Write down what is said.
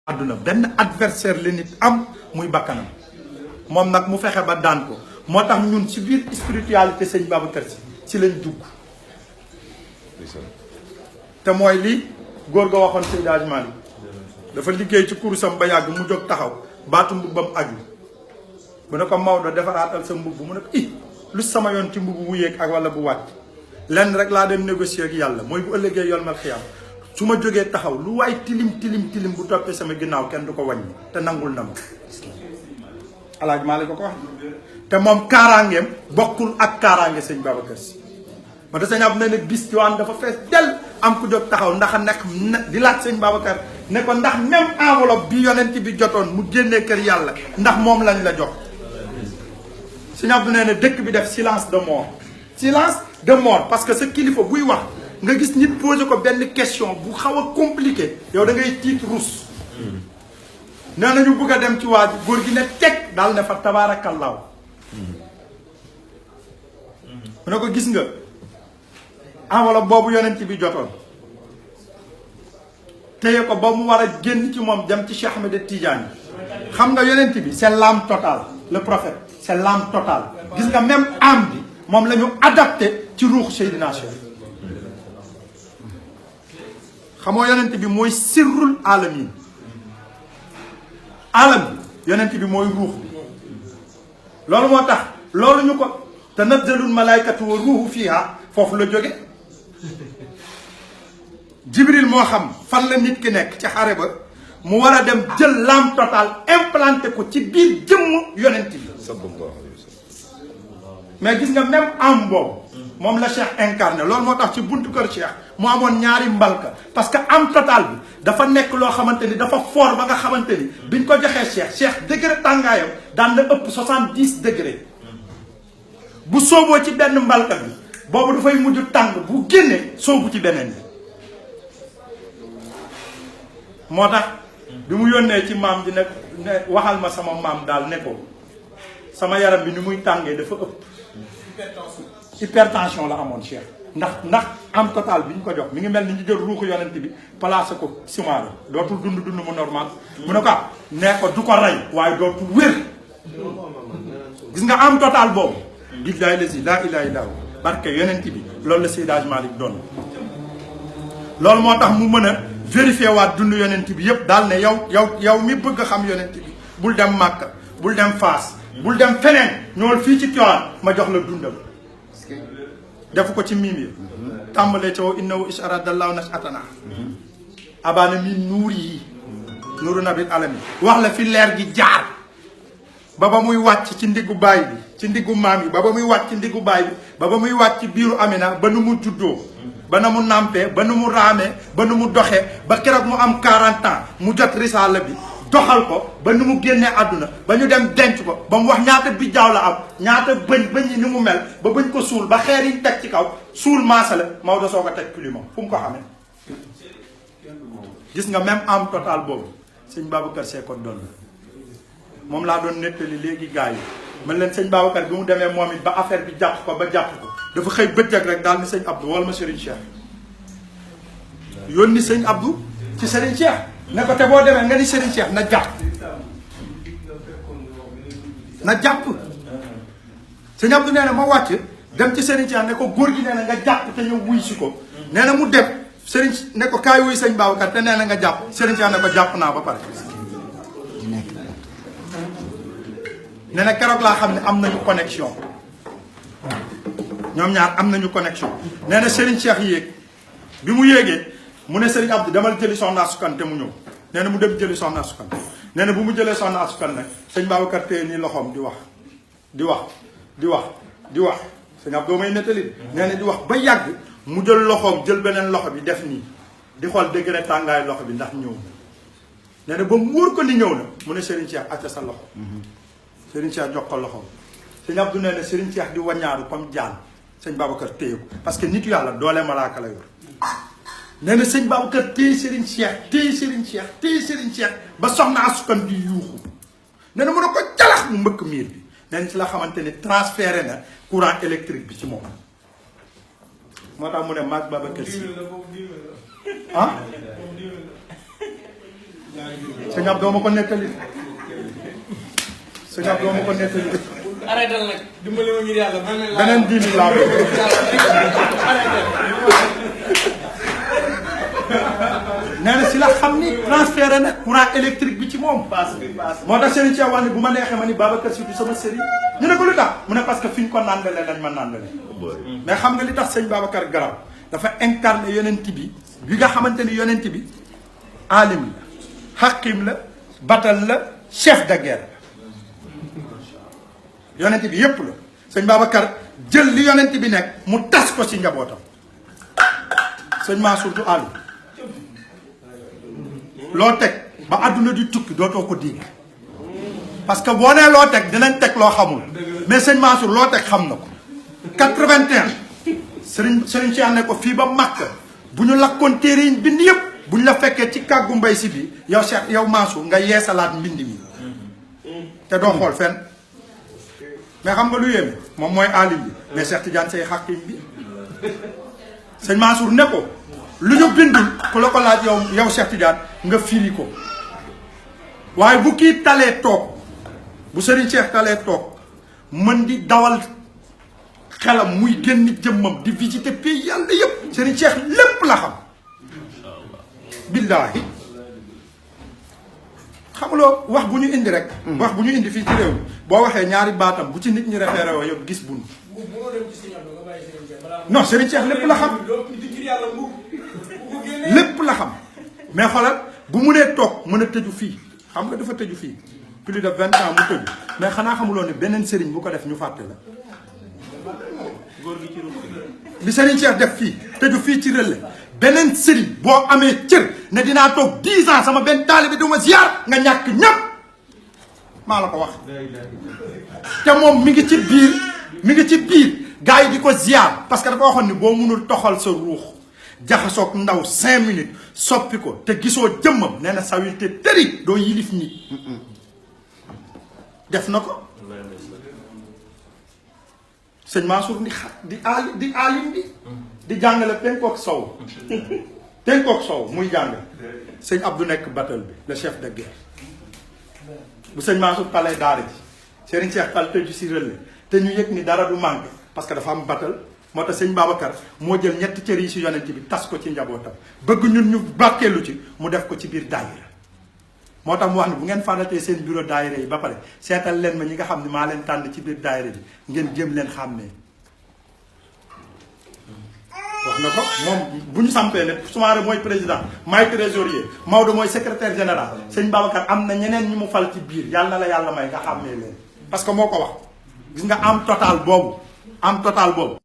aduna ben adversaire la nit am muy bakkanam mom nak mu fexé ba daan ko motax ñun ci biir spiritualité seigne Babacar Sy ci lañ dugg te moy li gor ga waxon Seydi Hadji Malick dafa liggéey ci kurusam ba yag mu jog taxaw baatu mbubbam aju bu ne ko Maodo defaraatal sa mbubb mu ne ko lu sama yoon ci mbubb bu yéeg ak wala bu wàcc lenn rek laa dem négocier ak yàlla mooy bu ëllëgee yolmal xiyam su ma jógee taxaw lu waay tilim bu toppee sama ginnaaw kenn du ko wàññi te nangul na ma Alaaji Maalik ko wax te moom kaaraangeem bokkul ak kaaraange sëñ Babacar Sy ma da sëñ ab ne nag bis Tiwaawan dafa fees del am ku jóg taxaw ndax nekk di laaj sëñ Babacar ne ko ndax même enveloppe bi yonent bi jotoon mu génnee kër yàlla ndax moom lañ la jox sëñ Abdou nee na dëkk bi def silence de mort parce que sa kilifa buy wax nga gis nit posé ko benn question bu xaw a compliqué yow da ngay tiit rus nee nañu bëgg a dem ci waa ji góor gi ne teg daal ne fa tabaarakallaahu mu ne ko gis nga enveloppe boobu yonent bi jotoon téye ko ba mu war a génn ci moom dem ci Cheikh Ahmed Tidiane xam nga yonent bi c'est l'âme totale le prophète c'est l'âme totale gis nga même âme bi moom la ñu adapté ci ruux Seydina Cheikh xamoo yonent bi mooy sirrul alamin alam yonent bi mooy ruux bi loolu moo tax loolu ñu ko tanazzalul malaykatu wa ruuhu fiha foofu la jóge Jibril moo xam fan la nit ki nekk ci xare ba mu war a dem jël l'âme totale implanté ko ci biir jëmm yonent bi mais gis nga même âme boobu moom la Cheikh incarné loolu moo tax ci buntu kër Cheikh mu amoon ñaari mbalka parce que âme totale bi dafa nekk loo xamante ni dafa fort ba nga xamante ni biñ ko joxee Cheikh degré tàngaayam daan na ëpp 70 degré bu sooboo ci benn mbalka bi boobu dafay mujj tàng bu génnee soobu ci beneen bi moo tax bi mu yónnee ci maam ji ne waxal ma sama maam daal ne ko sama yaram bi ni muy tàngee dafa ëpp hypertension la amoon Cheikh ndax am total bi ñu ko jox mi ngi mel ni ñu jël ruuxu yonent bi placé ko ciment dootul dund mu normal mu ne ko nee ko du ko rey waaye dootul wér gis nga am total boobu billahi lazi laa ilaaha illa hu barke yonent bi loolu la Seydi Hadji Malick doon loolu moo tax mu mën a vérifier waat dund yonent bi yépp daal ne yow mi bëgg a xam yonent bi bul dem Màkka bul dem Faas bul dem feneen ñëwal fii ci Tiwaawan ma jox la dundam defu ko ci miim yi tàmbalee ca wow innahu isharadallahu nashatana abana mi nuur yi nuuru nabil alami wax la fi leer gi jaar ba muy wàcc ci ndiggu baay bi ci ndiggu maam yi ba muy wàcc ci ndiggu baay bi ba muy wàcc ci biiru Amina ba nu mu juddoo ba na mu nàmpee ba nu mu raamee ba nu mu doxee ba keroog mu am 40 ans mu jot risaala bi doxal ko ba nu mu génnee àdduna ba ñu dem denc ko ba mu wax ñaata bijjaaw la am ñaata bëñ yi ni mu mel ba bëñ ko suul ba xeer yi teg ci kaw suul maasala Maodo soo ko teg plume fu mu ko xamee gis nga même am total boobu sëñ Babacar Sy ko doon moom laa doon nettali léegi gars yi man leen sëñ Babacar bi mu demee moom it ba affaire bi jàpp ko ba jàpp ko dafa xëy bëccëg rek daal ni sëñ Abdou wala ma Serigne Cheikh yónni sëñ Abdou ci Serigne Cheikh ne ko te boo demee nga ni Serigne Cheikh na jàpp sëñ Abdou nee na ma wàcc dem ci Serigne Cheikh ne ko góor gi nee na nga jàpp te ñëw wuy si ko nee na mu dem Serigne ne ko kaay wuy sëñ Babacar te nee na nga jàpp Serigne Cheikh ne ko jàpp naa ba pare nee na keroog laa xam ne am nañu connexion ñoom ñaar am nañu connexion nee na Serigne Cheikh yéeg bi mu yéegee mu ne Serigne Abdou demal jëli soxna Asukan te mu ñëw nee na mu dem jëli soxna Asukan nee na bu mu jëlee soxna Asukan nag sëñ Babacar téye nii loxoom di wax sëñ Abdou may nettali nee na di wax ba yàgg mu jël loxoom jël beneen loxo bi def nii di xool degré tàngaay loxo bi ndax ñëw nee na ba mu wóor ko ni ñëw na mu ne Serigne Cheikh acca sa loxo Serigne Cheikh jox ko loxoom sëñ Abdou nee na Serigne Cheikh di waññaaru comme jaan sëñ Babacar téye ko parce que nitu yàlla doole malaaka la yor nee na sëñ Babacar téye Serigne Cheikh ba soxna Asukan di yuuxu nee na mën a ko jalax mu mbëkk miir bi nee na ci la xamante ni transféré na courant électrique bi ci moom moo tax mu ne maag Babacar Sy sëñ Abdou ma ko nettali sëñ Abdou ma ko nettali arrêté nag dimbali ma ngir yàlla beneen 10 000 laa nee na si la xam ni transféré na courant électrique bi ci moom. moo tax Serigne Cheikh wax ni bu ma neexee ma ni Babacar Sy du sama sëriñ ñu ne ko lu tax mu ne parce que fi ñu ko nàndalee lañ ma nàndalee. mais xam nga li tax sëñ Babacar garab dafa incarné yonent bi nga xamante ni yonent bi alim la xakim la batal la chef de guerre la yonent bi yépp la sëñ Babacar jël li yonent bi nekk mu tas ko si njabootam sëñ Mansour du alim loo teg ba àdduna di tukki dootoo ko dégg parce que boo nee loo teg dinañ teg loo xamul mais sëñ Mansour loo teg xam na ko 81 Serigne Cheikh ne ko fii ba Makka bu ñu lakkoon téere yi bind yëpp bu ñu la fekkee ci kàggu mbay si bi yow Cheikh yow Mansour nga yeesalaat mbind mi te doo xool fenn mais xam nga lu yéeme moom mooy alim bi mais Cheikh Tidiane say xakim bi sëñ Mansour ne ko lu ñu bindul ku la ko laaj yow Cheikh Tidiane nga firi ko waaye bu kii talee toog bu Serigne Cheikh talee toog mën di dawal xelam muy génn jëmmam di visiter pays yàlla yëpp Serigne Cheikh lépp la xam billaahi xamuloo wax bu ñu indi rek wax bu ñu indi fii ci réew mi boo waxee ñaari baatam bu ci nit ñi référé woo yow gis bunt non Serigne Cheikh lépp la xam lépp la xam mais xoolal bu mu nee toog mën a tëju fii xam nga dafa tëju fii plus de 20 ans mu tëju mais xanaa xamuloo ne beneen Serigne bu ko def ñu fàtte la li Serigne Cheikh def fii tëju fii ci Relais beneen Serigne boo amee cër ne dinaa toog 10 ans sama benn taalibe du ma ziar nga ñàkk ñépp maa la ko wax te moom mi ngi ci biir gars yi di ko ziar parce que dafa waxoon ni boo mënul toxal sa ruux jaxasoog ndaw 5 minutes soppi ko te gisoo jëmmam nee na sawite tëri doo yilif nit def na ko sëñ Mansour di alim bi di jàngale penkook sow muy jàngale sëñ Abdou nekk batal bi le chef de guerre bu sëñ Mansour palee daara ji Serigne Cheikh Tall tëju si Relais te ñu yëg ni dara du manqué parce que dafa am batal moo tax sëñ Babacar moo jël ñetti cër yi si yonent bi tas ko ci njabootam bëgg ñun ñu bàkkeelu ci mu def ko ci biir daayira moo tax mu wax ne bu ngeen fàndatee seen bureau daayira yi ba pare seetal leen ma ñi nga xam ne maa leen tànn ci biir daayira bi ngeen jëm leen xàmmee wax na ko moom bu ñu sampee ne Soumaré mooy président maay trésorier Maodo mooy secrétaire général sëñ Babacar am na ñeneen ñi mu fal ci biir yàlla na la yàlla may nga xàmmee leen parce que moo ko wax gis nga am total boobu